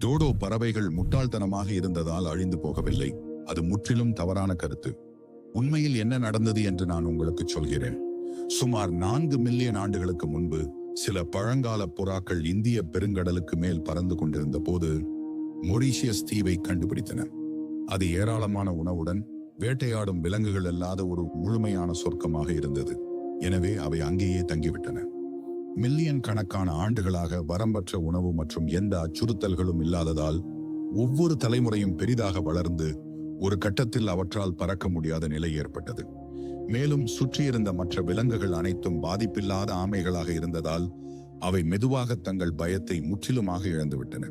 டோடோ பறவைகள் முட்டாள்தனமாக இருந்ததால் அழிந்து போகவில்லை. அது முற்றிலும் தவறான கருத்து. உண்மையில் என்ன நடந்தது என்று நான் உங்களுக்கு சொல்கிறேன். சுமார் 4 மில்லியன் ஆண்டுகளுக்கு முன்பு சில பழங்கால புறாக்கள் இந்திய பெருங்கடலுக்கு மேல் பறந்து கொண்டிருந்த போது மொரீஷியஸ் தீவை கண்டுபிடித்தன. அது ஏராளமான உணவுடன் வேட்டையாடும் விலங்குகள் அல்லாத ஒரு முழுமையான சொர்க்கமாக இருந்தது. எனவே அவை அங்கேயே தங்கிவிட்டன. மில்லியன் கணக்கான ஆண்டுகளாக வரம்பற்ற உணவு மற்றும் எந்த அச்சுறுத்தல்களும் இல்லாததால் ஒவ்வொரு தலைமுறையும் பெரிதாக வளர்ந்து ஒரு கட்டத்தில் அவற்றால் பறக்க முடியாத நிலை ஏற்பட்டது. மேலும் சுற்றியிருந்த மற்ற விலங்குகள் அனைத்தும் பாதிப்பில்லாத ஆமைகளாக இருந்ததால் அவை மெதுவாக தங்கள் பயத்தை முற்றிலுமாக இழந்துவிட்டன.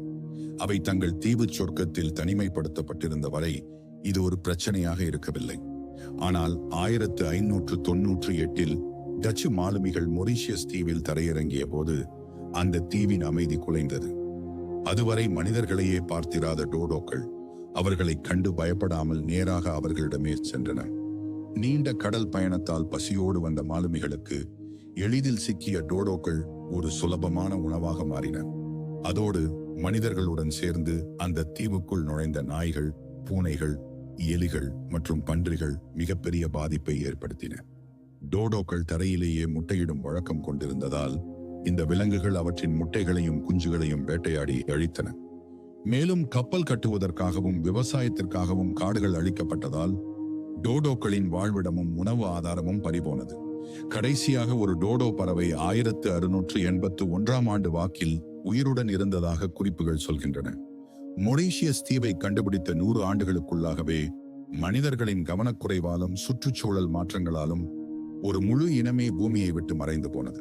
அவை தங்கள் தீவு சொர்க்கத்தில் தனிமைப்படுத்தப்பட்டிருந்த வரை இது ஒரு பிரச்சனையாக இருக்கவில்லை. ஆனால் 1598 டச்சு மாலுமிகள் மொரீஷியஸ் தீவில் தரையிறங்கிய போது அந்த தீவின் அமைதி குலைந்தது. அதுவரை மனிதர்களையே பார்த்திராத டோடோக்கள் அவர்களை கண்டு பயப்படாமல் நேராக அவர்களிடமே சென்றன. நீண்ட கடல் பயணத்தால் பசியோடு வந்த மாலுமிகளுக்கு எளிதில் சிக்கிய டோடோக்கள் ஒரு சுலபமான உணவாக மாறின. அதோடு மனிதர்களுடன் சேர்ந்து அந்த தீவுக்குள் நுழைந்த நாய்கள், பூனைகள், எலிகள் மற்றும் பன்றிகள் மிகப்பெரிய பாதிப்பை ஏற்படுத்தின. டோடோக்கள் தரையிலேயே முட்டையிடும் வழக்கம் கொண்டிருந்ததால் இந்த விலங்குகள் அவற்றின் முட்டைகளையும் குஞ்சுகளையும் வேட்டையாடி அழித்தன. மேலும் கப்பல் கட்டுவதற்காகவும் விவசாயத்திற்காகவும் காடுகள் அழிக்கப்பட்டதால் டோடோக்களின் வாழ்விடமும் உணவு ஆதாரமும் பறிபோனது. கடைசியாக ஒரு டோடோ பறவை 1681 ஆண்டு வாக்கில் உயிருடன் இருந்ததாக குறிப்புகள் சொல்கின்றன. மொரீஷியஸ் தீவை கண்டுபிடித்த 100 ஆண்டுகளுக்குள்ளாகவே மனிதர்களின் கவனக்குறைவாலும் சுற்றுச்சூழல் மாற்றங்களாலும் ஒரு முழு இனமே பூமியை விட்டு மறைந்து போனது.